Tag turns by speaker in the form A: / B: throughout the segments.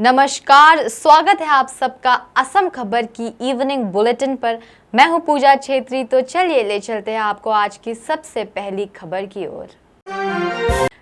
A: नमस्कार, स्वागत है आप सबका असम खबर की इवनिंग बुलेटिन पर। मैं हूं पूजा छेत्री। तो चलिए ले चलते हैं आपको आज की सबसे पहली खबर की ओर।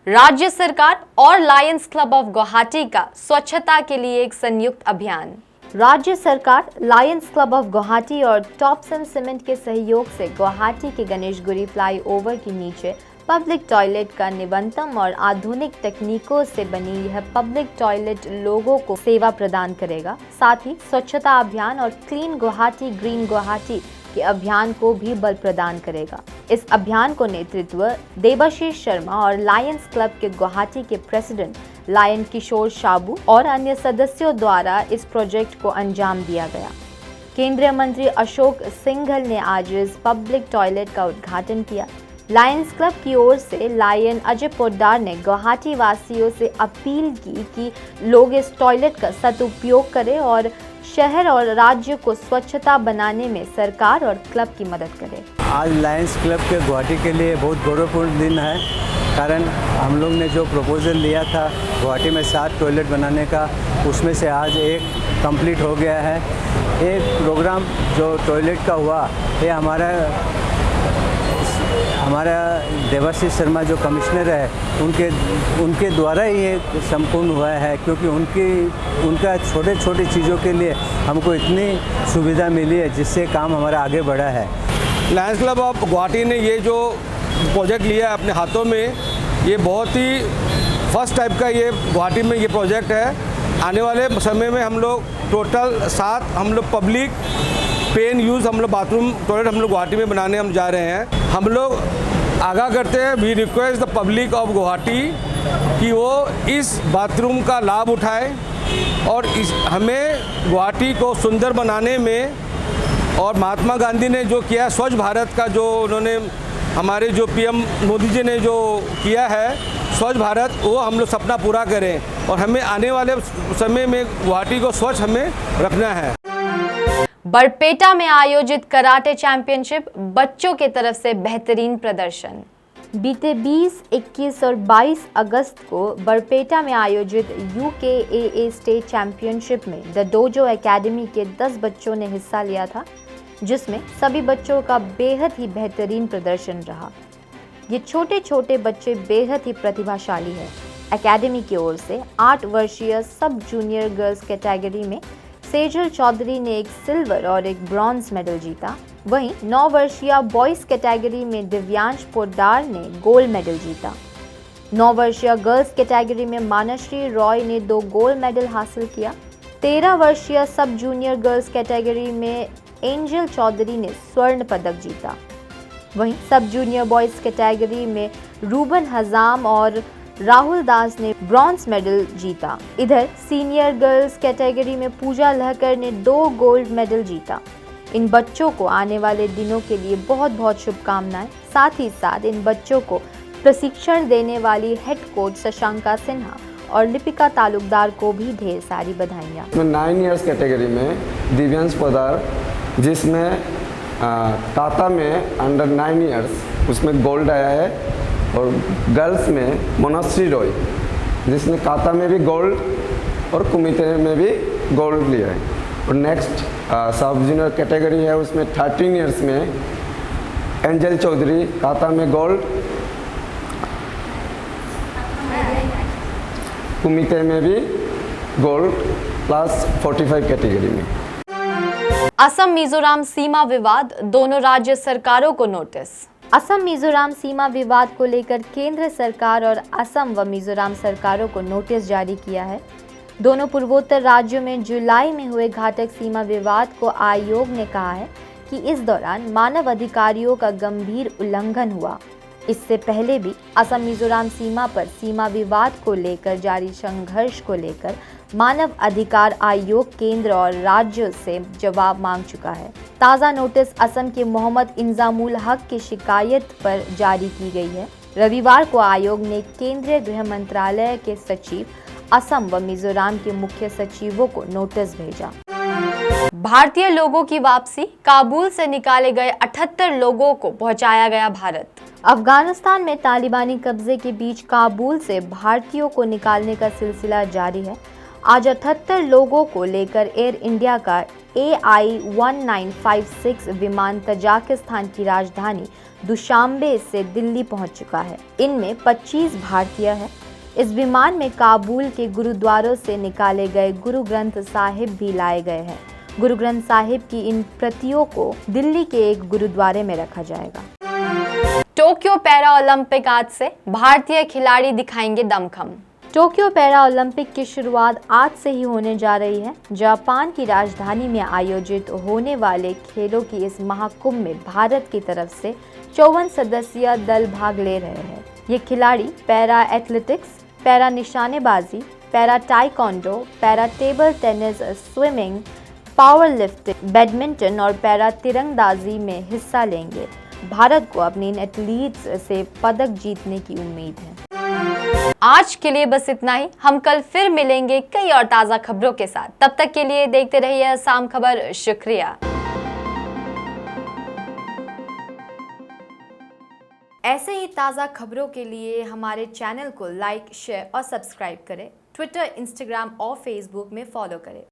A: राज्य सरकार और लायंस क्लब ऑफ गुवाहाटी का स्वच्छता के लिए एक संयुक्त अभियान। राज्य सरकार, लायंस क्लब ऑफ गुवाहाटी और टॉपसन सीमेंट के सहयोग से गुवाहाटी के गणेशगुरी फ्लाईओवर के नीचे पब्लिक टॉयलेट का नवीनतम और आधुनिक तकनीकों से बनी यह पब्लिक टॉयलेट लोगों को सेवा प्रदान करेगा। साथ ही स्वच्छता अभियान और क्लीन गुवाहाटी ग्रीन गुवाहाटी के अभियान को भी बल प्रदान करेगा। इस अभियान को नेतृत्व देवाशीष शर्मा और लायंस क्लब के गुवाहाटी के प्रेसिडेंट लायन किशोर शाबू और अन्य सदस्यों द्वारा इस प्रोजेक्ट को अंजाम दिया गया। केंद्रीय मंत्री अशोक सिंघल ने आज इस पब्लिक टॉयलेट का उद्घाटन किया। लायंस क्लब की ओर से लायन अजय पोद्दार ने गुवाहाटी वासियों से अपील की कि लोग इस टॉयलेट का सदुपयोग करें और शहर और राज्य को स्वच्छता बनाने में सरकार और क्लब की मदद करें।
B: आज लायंस क्लब के गुवाहाटी के लिए बहुत गौरवपूर्ण दिन है, कारण हम लोग ने जो प्रपोजल लिया था गुवाहाटी में 7 टॉयलेट बनाने का, उसमें से आज एक कंप्लीट हो गया है। एक प्रोग्राम जो टॉयलेट का हुआ, ये हमारा देवाशीष शर्मा जो कमिश्नर है उनके द्वारा ही ये संपूर्ण हुआ है, क्योंकि उनका छोटे छोटे चीज़ों के लिए हमको इतनी सुविधा मिली है जिससे काम हमारा आगे बढ़ा है।
C: लायंस क्लब ऑफ गुवाहाटी ने ये जो प्रोजेक्ट लिया है अपने हाथों में, ये बहुत ही फर्स्ट टाइप का ये गुवाहाटी में ये प्रोजेक्ट है। आने वाले समय में हम लोग टोटल 7 हम लोग पब्लिक पेन यूज़ हम लोग बाथरूम टॉयलेट हम लोग गुवाहाटी में बनाने हम जा रहे हैं। हम लोग आगाह करते हैं, we request the public of Guwahati कि वो इस बाथरूम का लाभ उठाए और हमें गुवाहाटी को सुंदर बनाने में, और महात्मा गांधी ने जो किया स्वच्छ भारत का, जो उन्होंने हमारे जो पीएम मोदी जी ने जो किया है स्वच्छ भारत, वो हम लोग सपना पूरा करें और हमें आने वाले समय में गुवाहाटी को स्वच्छ हमें रखना है।
A: बरपेटा में आयोजित कराटे चैंपियनशिप, बच्चों के तरफ से बेहतरीन प्रदर्शन। बीते 20, 21 और 22 अगस्त को बरपेटा में आयोजित UKAA स्टेट चैंपियनशिप में द डोजो एकेडमी के 10 बच्चों ने हिस्सा लिया था, जिसमें सभी बच्चों का बेहद ही बेहतरीन प्रदर्शन रहा। ये छोटे छोटे बच्चे बेहद ही प्रतिभाशाली हैं। एकेडमी की ओर से 8 वर्षीय सब जूनियर गर्ल्स कैटेगरी में सेजल चौधरी ने एक सिल्वर और एक ब्रॉन्ज मेडल जीता। वहीं 9 वर्षीय बॉयज कैटेगरी में दिव्यांश पोद्दार ने गोल्ड मेडल जीता। 9 वर्षीय गर्ल्स कैटेगरी में मानश्री रॉय ने 2 गोल्ड मेडल हासिल किया। 13 वर्षीय सब जूनियर गर्ल्स कैटेगरी में एंजल चौधरी ने स्वर्ण पदक जीता। वहीं सब जूनियर बॉयज कैटेगरी में रूबन हजाम और राहुल दास ने ब्रॉन्ज मेडल जीता। इधर सीनियर गर्ल्स कैटेगरी में पूजा लहकर ने 2 गोल्ड मेडल जीता। इन बच्चों को आने वाले दिनों के लिए बहुत बहुत शुभकामनाएं। साथ ही साथ इन बच्चों को प्रशिक्षण देने वाली हेड कोच शशांका सिन्हा और लिपिका तालुकदार को भी ढेर सारी बधाइयाँ।
D: 9 इयर्स कैटेगरी में दिव्यांश पोद्दार, जिसमें टाटा में अंडर 9 इयर्स उसमें गोल्ड आया है, और गर्ल्स में मोनाश्री रॉय जिसने काता में भी गोल्ड और कुमिते में भी गोल्ड लिया है। और नेक्स्ट सब जूनियर कैटेगरी है, उसमें 13 इयर्स में एंजल चौधरी काता में गोल्ड, कुमिते में भी गोल्ड प्लस 45 कैटेगरी में।
A: असम मिजोरम सीमा विवाद, दोनों राज्य सरकारों को नोटिस। असम मिजोरम सीमा विवाद को लेकर केंद्र सरकार और असम व मिजोरम सरकारों को नोटिस जारी किया है। दोनों पूर्वोत्तर राज्यों में जुलाई में हुए घातक सीमा विवाद को आयोग ने कहा है कि इस दौरान मानव अधिकारों का गंभीर उल्लंघन हुआ। इससे पहले भी असम मिजोरम सीमा पर सीमा विवाद को लेकर जारी संघर्ष को लेकर मानव अधिकार आयोग केंद्र और राज्यों से जवाब मांग चुका है। ताज़ा नोटिस असम के मोहम्मद इंजामुल हक की शिकायत पर जारी की गई है। रविवार को आयोग ने केंद्रीय गृह मंत्रालय के सचिव, असम व मिजोरम के मुख्य सचिवों को नोटिस भेजा। भारतीय लोगों की वापसी, काबुल से निकाले गए 78 लोगों को पहुंचाया गया भारत। अफगानिस्तान में तालिबानी कब्जे के बीच काबुल से भारतीयों को निकालने का सिलसिला जारी है। आज 78 लोगों को लेकर एयर इंडिया का AI-1956 विमान तजाकिस्तान की राजधानी दुशांबे से दिल्ली पहुंच चुका है। इनमें 25 भारतीय हैं। इस विमान में काबुल के गुरुद्वारों से निकाले गए गुरु ग्रंथ साहिब भी लाए गए हैं। गुरु ग्रंथ साहिब की इन प्रतियों को दिल्ली के एक गुरुद्वारे में रखा जाएगा। टोक्यो पैरा ओलंपिक आज से भारतीय खिलाड़ी दिखाएंगे दमखम। टोक्यो पैरा ओलंपिक की शुरुआत आज से ही होने जा रही है। जापान की राजधानी में आयोजित होने वाले खेलों की इस महाकुंभ में भारत की तरफ से 54 सदस्यीय दल भाग ले रहे हैं। ये खिलाड़ी पैरा एथलेटिक्स, पैरा निशानेबाजी, para taekwondo, para table tennis, swimming, power lifting, badminton और पैरा तिरंगबाजी में हिस्सा लेंगे। भारत को अपनी इन एथलीट्स से पदक जीतने की उम्मीद है। आज के लिए बस इतना ही। हम कल फिर मिलेंगे कई और ताज़ा खबरों के साथ। तब तक के लिए देखते रहिए असम खबर। शुक्रिया। ऐसे ही ताज़ा खबरों के लिए हमारे चैनल को लाइक, शेयर और सब्सक्राइब करें। ट्विटर, इंस्टाग्राम और फेसबुक में फॉलो करें।